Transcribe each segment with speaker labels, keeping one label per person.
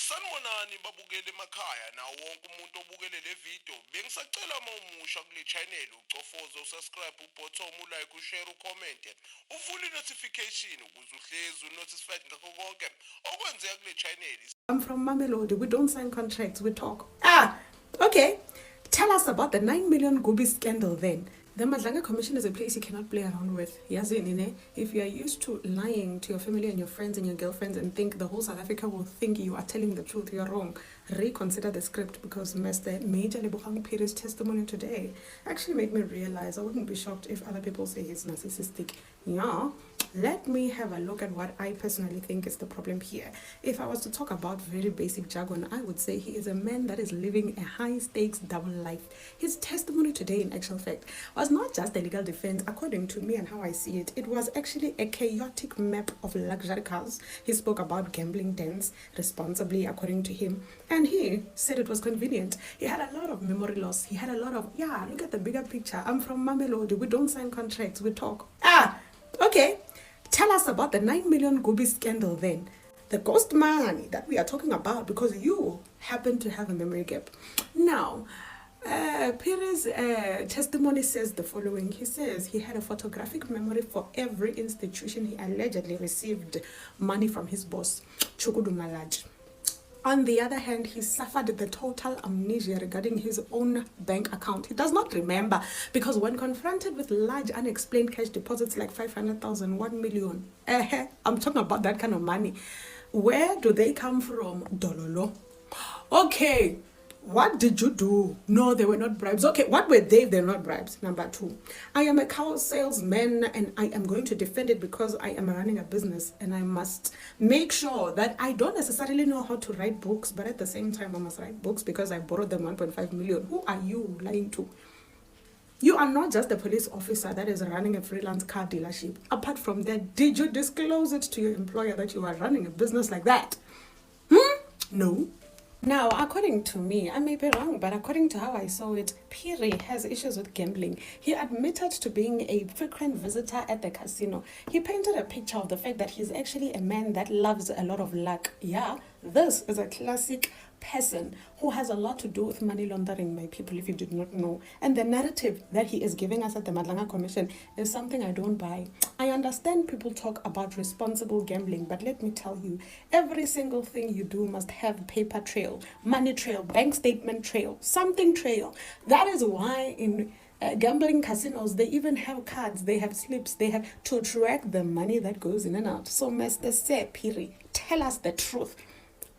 Speaker 1: Sanibonani babukele emakhaya nawo wonke umuntu obukele le video. Bengisacela uma umusha kule channel ucofoze usubscribe ubutton ulike ushare ucomment uvule notification ukuze uhlezi unotified ngakho konke okwenzeka kule channel.
Speaker 2: I'm from Mamelodi. We don't sign contracts, we talk. Okay. Tell us about the 9 million Gobi scandal then. The Kwimadlanga Commission is a place you cannot play around with. If you are used to lying to your family and your friends and your girlfriends and think the whole South Africa will think you are telling the truth, you're wrong. Reconsider the script, because Mr. Major Lebogang Peter's testimony today actually made me realize I wouldn't be shocked if other people say he's narcissistic. Yeah. Let me have a look at what I personally think is the problem here. If I was to talk about very basic jargon, I would say he is a man that is living a high-stakes double life. His testimony today, in actual fact, was not just a legal defense, according to me and how I see it. It was actually a chaotic map of luxury cars. He spoke about gambling dens responsibly, according to him, and he said it was convenient. He had a lot of memory loss. He had a lot of, look at the bigger picture. I'm from Mamelodi. We don't sign contracts. We talk. Okay. Tell us about the 9 million Gobi scandal then. The ghost money that we are talking about, because you happen to have a memory gap. Now, Peter's testimony says the following. He says he had a photographic memory for every institution he allegedly received money from his boss, Chukudu Malaj. On the other hand, he suffered the total amnesia regarding his own bank account. He does not remember, because when confronted with large unexplained cash deposits like 500,000, 1 million, I'm talking about that kind of money. Where do they come from? Dololo. Okay. What did you do? No, they were not bribes. Okay, what were they? They're not bribes. Number 2, I am a cow salesman and I am going to defend it because I am running a business and I must make sure that I don't necessarily know how to write books, but at the same time I must write books because I borrowed them 1.5 million. Who are you lying to? You are not just a police officer that is running a freelance car dealership. Apart from that, did you disclose it to your employer that you are running a business like that? No. Now, according to me, I may be wrong, but according to how I saw it, Piri has issues with gambling. He admitted to being a frequent visitor at the casino. He painted a picture of the fact that he's actually a man that loves a lot of luck. Yeah, this is a classic person who has a lot to do with money laundering, my people, if you did not know. And the narrative that he is giving us at the Kwimadlanga Commission is something I don't buy. I understand people talk about responsible gambling, but let me tell you, every single thing you do must have paper trail, money trail, bank statement trail, something trail. That is why in gambling casinos, they even have cards, they have slips, they have to track the money that goes in and out. So Mr. Piri, tell us the truth.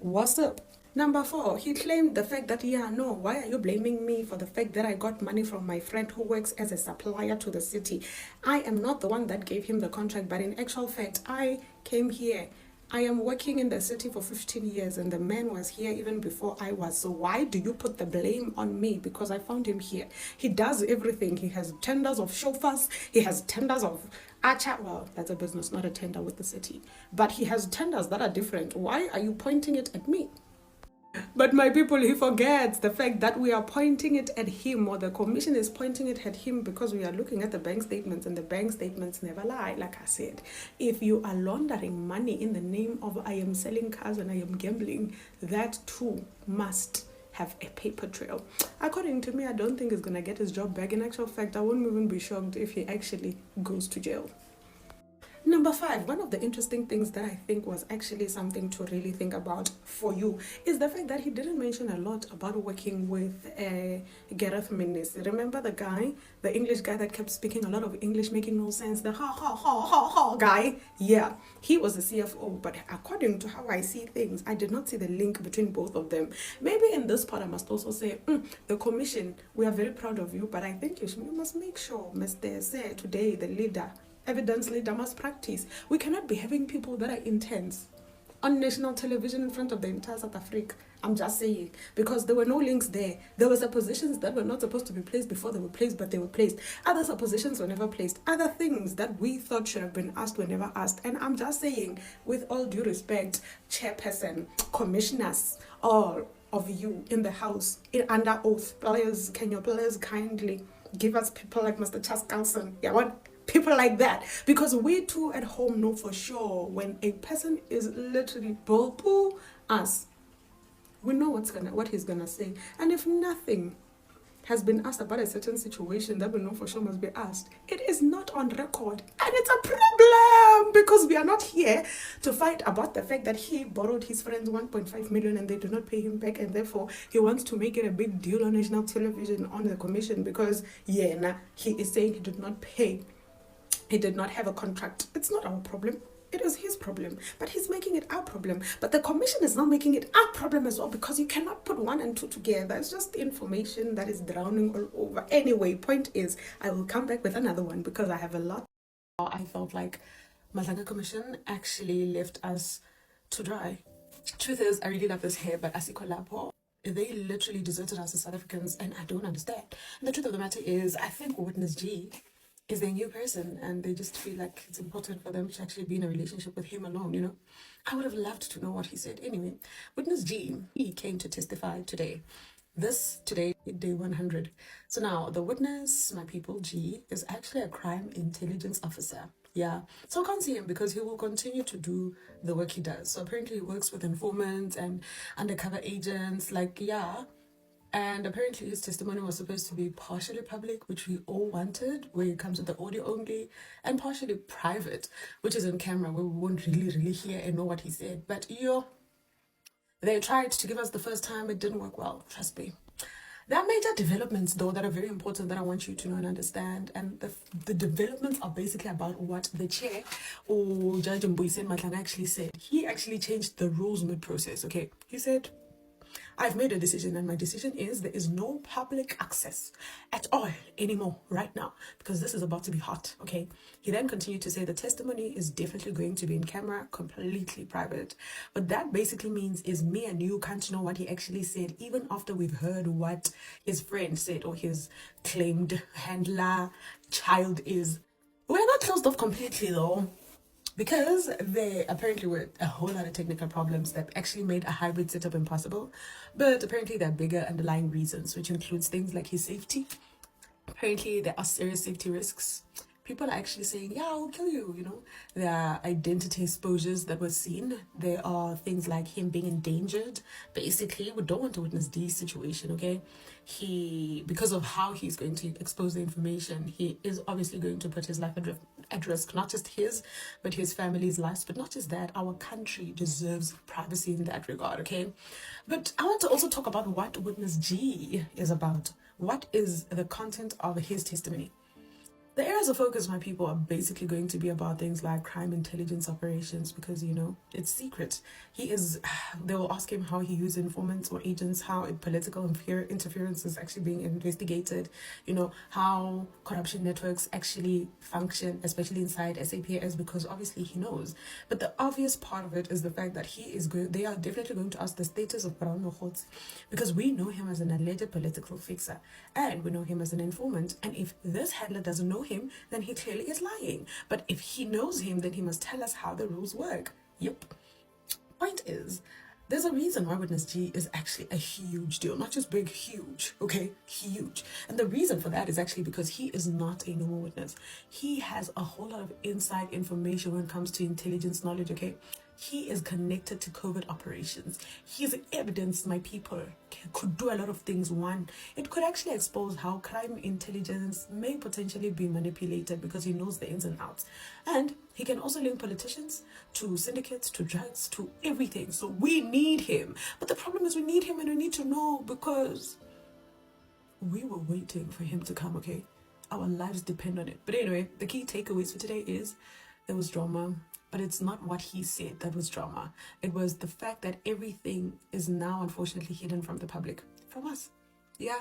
Speaker 2: What's up? Number 4, he claimed the fact that, why are you blaming me for the fact that I got money from my friend who works as a supplier to the city? I am not the one that gave him the contract, but in actual fact, I came here. I am working in the city for 15 years and the man was here even before I was. So why do you put the blame on me? Because I found him here. He does everything. He has tenders of chauffeurs. He has tenders of Archer. Well, that's a business, not a tender with the city. But he has tenders that are different. Why are you pointing it at me? But my people, he forgets the fact that we are pointing it at him, or the commission is pointing it at him, because we are looking at the bank statements and the bank statements never lie. Like I said, if you are laundering money in the name of I am selling cars and I am gambling, that too must have a paper trail. According to me, I don't think he's going to get his job back. In actual fact, I wouldn't even be shocked if he actually goes to jail. Number 5, one of the interesting things that I think was actually something to really think about for you is the fact that he didn't mention a lot about working with Gareth Mendes. Remember the guy, the English guy that kept speaking a lot of English, making no sense, the ha guy? Yeah, he was the CFO, but according to how I see things, I did not see the link between both of them. Maybe in this part, I must also say, the commission, we are very proud of you, but I think you must make sure, Mr. Say today, the leader, evidence leader must practice. We cannot be having people that are intense on national television in front of the entire South Africa. I'm just saying, because there were no links there. There were suppositions that were not supposed to be placed before they were placed, but they were placed. Other suppositions were never placed. Other things that we thought should have been asked were never asked. And I'm just saying, with all due respect, chairperson, commissioners, all of you in the house, under oath, players, can you please kindly give us people like Mr. Chaskalson? Yeah, what? People like that, because we too at home know for sure when a person is literally bull us, We know what he's gonna say. And if nothing has been asked about a certain situation that we know for sure must be asked, it is not on record. And it's a problem because we are not here to fight about the fact that he borrowed his friends 1.5 million and they do not pay him back, and therefore he wants to make it a big deal on national television on the commission because he is saying he did not pay. He did not have a contract. It's not our problem. It is his problem, but he's making it our problem. But the commission is now making it our problem as well because you cannot put 1 and 2 together. It's just information that is drowning all over. Anyway, point is, I will come back with another one because I have a lot. I felt like Kwimadlanga Commission actually left us to dry. Truth is, I really love this hair, but Asiko Lapo, they literally deserted us as South Africans, and I don't understand. And the truth of the matter is, I think Witness G is their new person, and they just feel like it's important for them to actually be in a relationship with him alone, you know. I would have loved to know what he said. Anyway, Witness G, he came to testify today. Today, day 100. So now, the witness, my people, G, is actually a crime intelligence officer. Yeah, so I can't see him because he will continue to do the work he does. So apparently he works with informants and undercover agents, and apparently his testimony was supposed to be partially public, which we all wanted, where it comes with the audio only, and partially private, which is on camera, where we won't really hear and know what he said. But they tried to give us the first time. It didn't work well, trust me. There are major developments, though, that are very important that I want you to know and understand. And the developments are basically about what the chair, or Judge Kwimadlanga, actually said. He actually changed the rules mid-process, okay? He said, I've made a decision, and my decision is there is no public access at all anymore right now because this is about to be hot, okay? He then continued to say the testimony is definitely going to be in camera, completely private. But that basically means is me and you can't know what he actually said, even after we've heard what his friend said or his claimed handler child is. We're not closed off completely, though, because there apparently were a whole lot of technical problems that actually made a hybrid setup impossible. But apparently there are bigger underlying reasons, which includes things like his safety. Apparently there are serious safety risks. People are actually saying, yeah, I'll kill you, you know. There are identity exposures that were seen. There are things like him being endangered. Basically, we don't want to witness this situation, okay? Because of how he's going to expose the information, he is obviously going to put his life at risk, not just his, but his family's lives. But not just that, our country deserves privacy in that regard, okay? But I want to also talk about what Witness G is about. What is the content of his testimony? The areas of focus, my people, are basically going to be about things like crime intelligence operations because, you know, it's secret. They will ask him how he used informants or agents, how political interference is actually being investigated, you know, how corruption networks actually function, especially inside SAPS, because obviously he knows. But the obvious part of it is the fact that they are definitely going to ask the status of Brown Mohotsi because we know him as an alleged political fixer and we know him as an informant. And if this handler doesn't know him, then he clearly is lying. But if he knows him, then he must tell us how the rules work. Yep. Point is, there's a reason why Witness G is actually a huge deal. Not just big, huge, okay? Huge. And the reason for that is actually because he is not a normal witness. He has a whole lot of inside information when it comes to intelligence knowledge, okay? He is connected to COVID operations. His evidence, my people, could do a lot of things. One, it could actually expose how crime intelligence may potentially be manipulated because he knows the ins and outs. And he can also link politicians to syndicates, to drugs, to everything. So we need him. But the problem is we need him and we need to know because we were waiting for him to come, okay? Our lives depend on it. But anyway, the key takeaways for today is there was drama. But it's not what he said that was drama. It was the fact that everything is now unfortunately hidden from the public, from us. Yeah.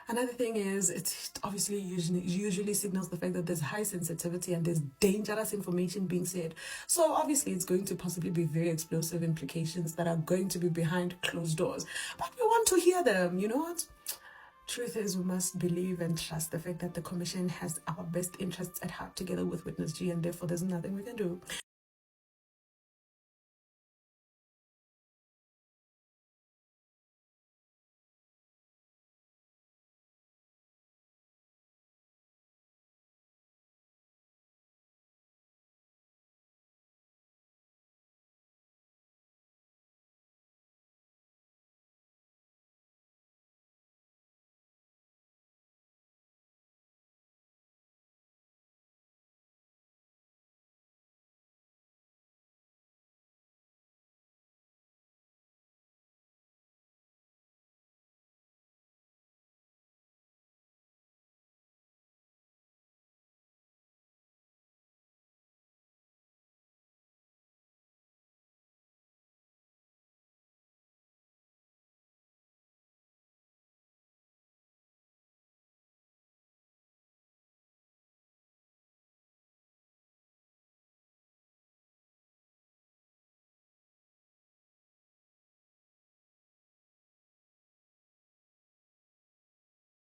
Speaker 2: Another thing is, it obviously usually signals the fact that there's high sensitivity and there's dangerous information being said. So obviously it's going to possibly be very explosive implications that are going to be behind closed doors. But we want to hear them, you know what? Truth is, we must believe and trust the fact that the commission has our best interests at heart together with Witness G, and therefore there's nothing we can do.